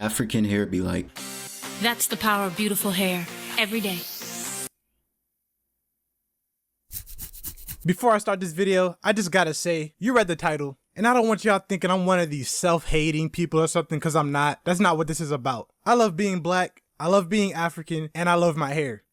African hair be like. That's the power of beautiful hair. Every day. Before I start this video, I just gotta say, you read the title, and I don't want y'all thinking I'm one of these self-hating people or something, because I'm not. That's not what this is about. I love being black, I love being African, and I love my hair.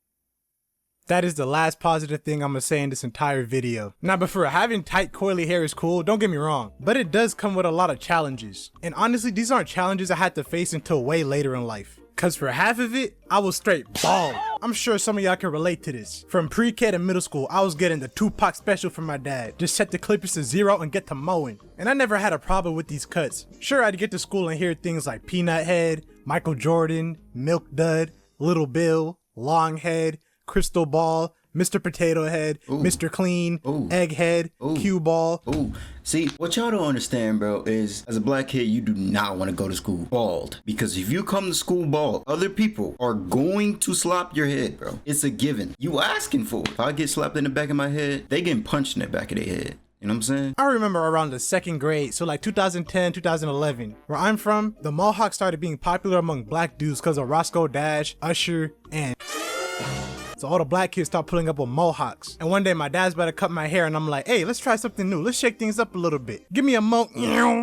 That is the last positive thing I'm gonna say in this entire video. Now, before having tight coily hair is cool, don't get me wrong, but it does come with a lot of challenges. And honestly, these aren't challenges I had to face until way later in life. Cause for half of it, I was straight bald. I'm sure some of y'all can relate to this. From pre-K to middle school, I was getting the Tupac special from my dad. Just set the clippers to 0 and get to mowing. And I never had a problem with these cuts. Sure, I'd get to school and hear things like Peanut Head, Michael Jordan, Milk Dud, Little Bill, Long Head, Crystal Ball, Mr. Potato Head, ooh, Mr. Clean, ooh, Egghead, ooh, Cue Ball. Ooh. See, what y'all don't understand, bro, is as a black kid, you do not want to go to school bald. Because if you come to school bald, other people are going to slap your head, bro. It's a given. You asking for it. If I get slapped in the back of my head, they getting punched in the back of their head. You know what I'm saying? I remember around the 2nd grade, so like 2010, 2011, where I'm from, the Mohawk started being popular among black dudes because of Roscoe Dash, Usher, and... So all the black kids start pulling up with mohawks. And one day my dad's about to cut my hair and I'm like, hey, let's try something new. Let's shake things up a little bit. Give me a mo.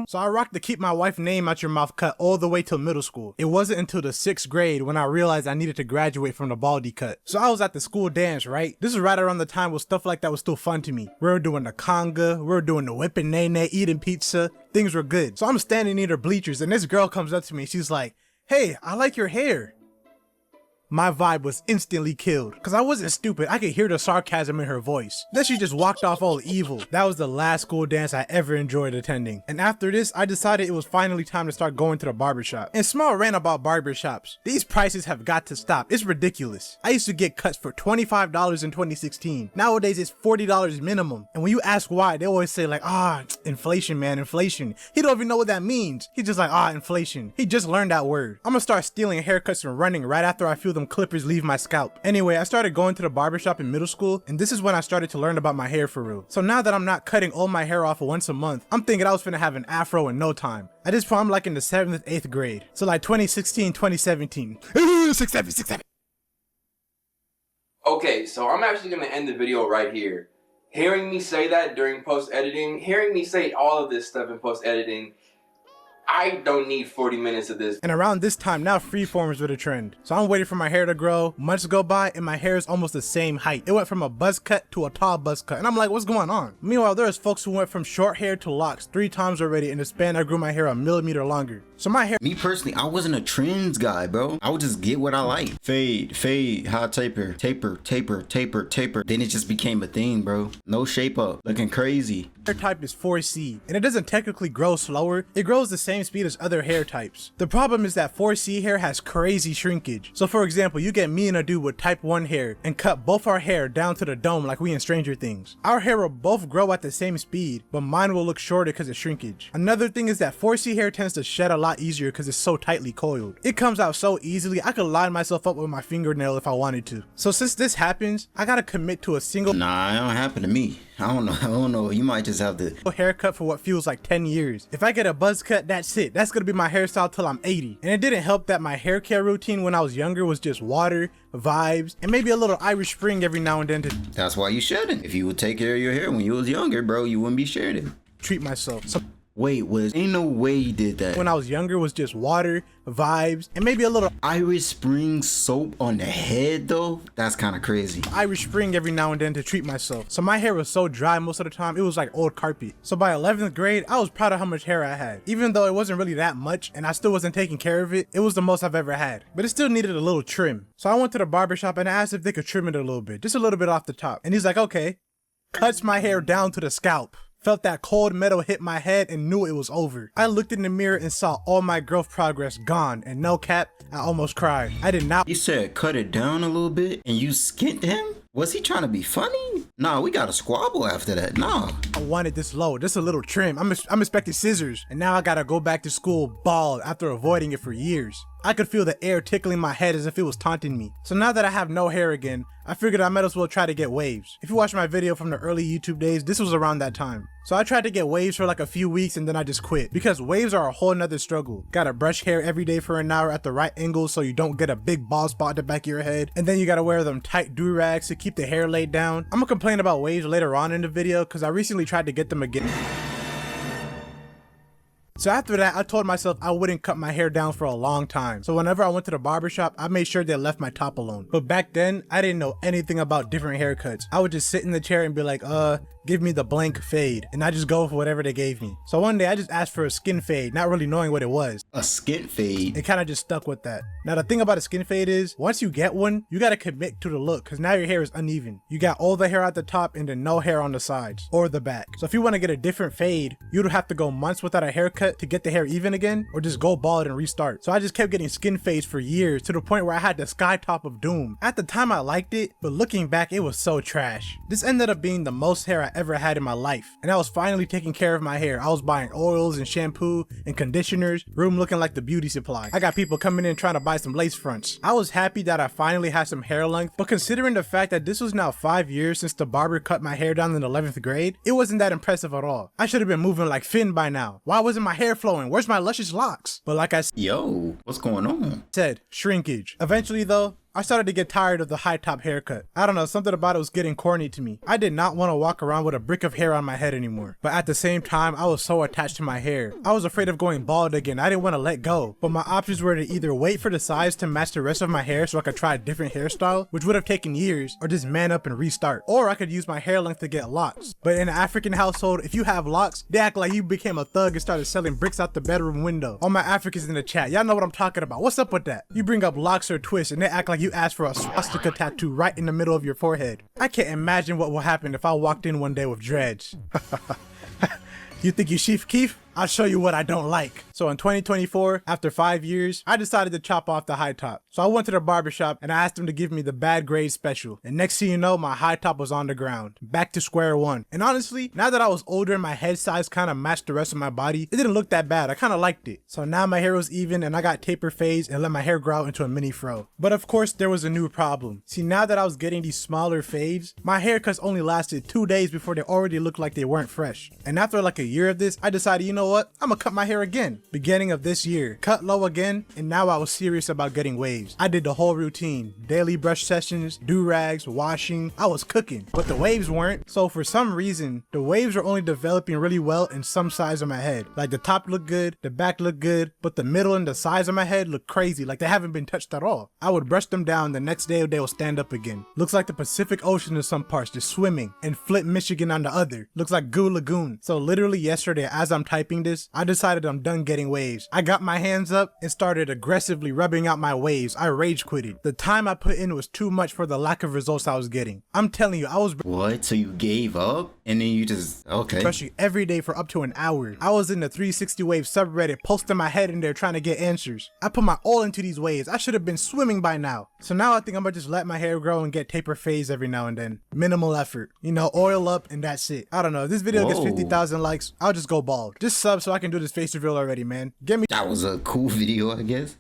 So I rocked the keep my wife's name out your mouth cut all the way till middle school. It wasn't until the 6th grade when I realized I needed to graduate from the baldy cut. So I was at the school dance, right? This is right around the time where stuff like that was still fun to me. We were doing the conga, we were doing the whipping nene, eating pizza. Things were good. So I'm standing near the bleachers and this girl comes up to me. She's like, hey, I like your hair. My vibe was instantly killed, cause I wasn't stupid. I could hear the sarcasm in her voice. Then she just walked off all evil. That was the last school dance I ever enjoyed attending. And after this, I decided it was finally time to start going to the barbershop. And small rant about barbershops. These prices have got to stop. It's ridiculous. I used to get cuts for $25 in 2016. Nowadays it's $40 minimum. And when you ask why, they always say like, inflation, man, inflation. He don't even know what that means. He's just like, inflation. He just learned that word. I'm gonna start stealing haircuts and running right after I feel them clippers leave my scalp. Anyway, I started going to the barbershop in middle school, and this is when I started to learn about my hair for real. So now that I'm not cutting all my hair off once a month, I'm thinking I was finna have an afro in no time. At this point, I'm like in the 7th, 8th grade. So like 2016, 2017. 6, 7, 6, 7. Okay, so I'm actually gonna end the video right here. Hearing me say that during post-editing, hearing me say all of this stuff in post-editing, I don't need 40 minutes of this. And around this time, now freeformers were the trend. So I'm waiting for my hair to grow. Months go by and my hair is almost the same height. It went from a buzz cut to a tall buzz cut. And I'm like, what's going on? Meanwhile, there's folks who went from short hair to locks 3 times already in the span I grew my hair a millimeter longer. So my hair... Me personally, I wasn't a trends guy, bro. I would just get what I like. Fade, fade, hot taper, taper, taper, taper, taper. Then it just became a thing, bro. No shape up, looking crazy. Hair type is 4C, and it doesn't technically grow slower. It grows the same speed as other hair types. The problem is that 4C hair has crazy shrinkage. So for example, you get me and a dude with type 1 hair and cut both our hair down to the dome like we in Stranger Things. Our hair will both grow at the same speed, but mine will look shorter because of shrinkage. Another thing is that 4C hair tends to shed a lot easier because it's so tightly coiled. It comes out so easily, I could line myself up with my fingernail if I wanted to. So since this happens, I gotta commit to a single... Nah, it don't happen to me. I don't know. You might just have to... haircut for what feels like 10 years. If I get a buzz cut, that's it. That's gonna be my hairstyle till I'm 80. And it didn't help that my hair care routine when I was younger was just water, vibes, and maybe a little Irish Spring every now and then to... That's why you shouldn't. If you would take care of your hair when you was younger, bro, you wouldn't be shedding. Treat myself. So wait, ain't no way you did that. When I was younger was just water, vibes, and maybe a little Irish Spring soap on the head though? That's kind of crazy. Irish Spring every now and then to treat myself. So my hair was so dry most of the time, it was like old carpet. So by 11th grade, I was proud of how much hair I had. Even though it wasn't really that much and I still wasn't taking care of it, it was the most I've ever had. But it still needed a little trim. So I went to the barbershop and I asked if they could trim it a little bit, just a little bit off the top. And he's like, okay. Cuts my hair down to the scalp. Felt that cold metal hit my head and knew it was over. I looked in the mirror and saw all my growth progress gone, and no cap, I almost cried. I did not. He said cut it down a little bit and you skint him? Was he trying to be funny? Nah, we got a squabble after that. Nah. I wanted this low, just a little trim. I'm expecting scissors, and now I gotta go back to school bald after avoiding it for years. I could feel the air tickling my head as if it was taunting me. So now that I have no hair again, I figured I might as well try to get waves. If you watch my video from the early YouTube days, this was around that time. So I tried to get waves for like a few weeks and then I just quit because waves are a whole nother struggle. Gotta brush hair every day for an hour at the right angle so you don't get a big bald spot at the back of your head. And then you gotta wear them tight do-rags to keep the hair laid down. I'm gonna complain about waves later on in the video because I recently tried to get them again. So after that, I told myself I wouldn't cut my hair down for a long time. So whenever I went to the barbershop, I made sure they left my top alone. But back then, I didn't know anything about different haircuts. I would just sit in the chair and be like, give me the blank fade. And I just go for whatever they gave me. So one day I just asked for a skin fade, not really knowing what it was. A skin fade? It kind of just stuck with that. Now the thing about a skin fade is, once you get one, you gotta commit to the look because now your hair is uneven. You got all the hair at the top and then no hair on the sides or the back. So if you want to get a different fade, you'd have to go months without a haircut to get the hair even again, or just go bald and restart. So I just kept getting skin fades for years to the point where I had the sky top of doom. At the time I liked it, but looking back it was so trash. This ended up being the most hair I ever had in my life, and I was finally taking care of my hair. I was buying oils and shampoo and conditioners, room looking like the beauty supply. I got people coming in trying to buy some lace fronts. I was happy that I finally had some hair length, but considering the fact that this was now 5 years since the barber cut my hair down in 11th grade, it wasn't that impressive at all. I should have been moving like Finn by now. Why wasn't my hair flowing? Where's my luscious locks? But like I what's going on? said, shrinkage. Eventually though, I started to get tired of the high top haircut. I don't know, something about it was getting corny to me. I did not want to walk around with a brick of hair on my head anymore. But at the same time, I was so attached to my hair. I was afraid of going bald again. I didn't want to let go. But my options were to either wait for the size to match the rest of my hair so I could try a different hairstyle, which would have taken years, or just man up and restart. Or I could use my hair length to get locks. But in an African household, if you have locks, they act like you became a thug and started selling bricks out the bedroom window. All my Africans in the chat, y'all know what I'm talking about. What's up with that? You bring up locks or twists and they act like you asked for a swastika tattoo right in the middle of your forehead. I can't imagine what will happen if I walked in one day with dreads. You think you Chief Keef? I'll show you what I don't like. So in 2024, after 5 years, I decided to chop off the high top. So I went to the barbershop and I asked them to give me the bad grade special. And next thing you know, my high top was on the ground. Back to square one. And honestly, now that I was older and my head size kind of matched the rest of my body, it didn't look that bad. I kind of liked it. So now my hair was even and I got taper fades and let my hair grow out into a mini fro. But of course, there was a new problem. See, now that I was getting these smaller fades, my haircuts only lasted 2 days before they already looked like they weren't fresh. And after like a year of this, I decided, you know what? I'm gonna cut my hair again. Beginning of this year, cut low again, and now I was serious about getting waves. I did the whole routine, daily brush sessions, do-rags, washing. I was cooking, but the waves weren't. So for some reason, the waves are only developing really well in some sides of my head. Like the top looked good, the back looked good, but the middle and the sides of my head look crazy, like they haven't been touched at all. I would brush them down, the next day they will stand up again. Looks like the Pacific Ocean in some parts, just swimming, and Flint, Michigan on the other. Looks like Goo Lagoon. So literally yesterday, as I'm typing this, I decided I'm done getting waves. I got my hands up and started aggressively rubbing out my waves. I rage quitted. The time I put in was too much for the lack of results I was getting. I'm telling you, I was What? So you gave up? And then you just, okay. brushing every day for up to an hour. I was in the 360 Wave subreddit posting my head in there trying to get answers. I put my all into these waves. I should have been swimming by now. So now I think I'm gonna just let my hair grow and get taper fades every now and then. Minimal effort. You know, oil up and that's it. I don't know. If this video gets 50,000 likes, I'll just go bald. Just sub so I can do this face reveal already, man. Get me. That was a cool video, I guess.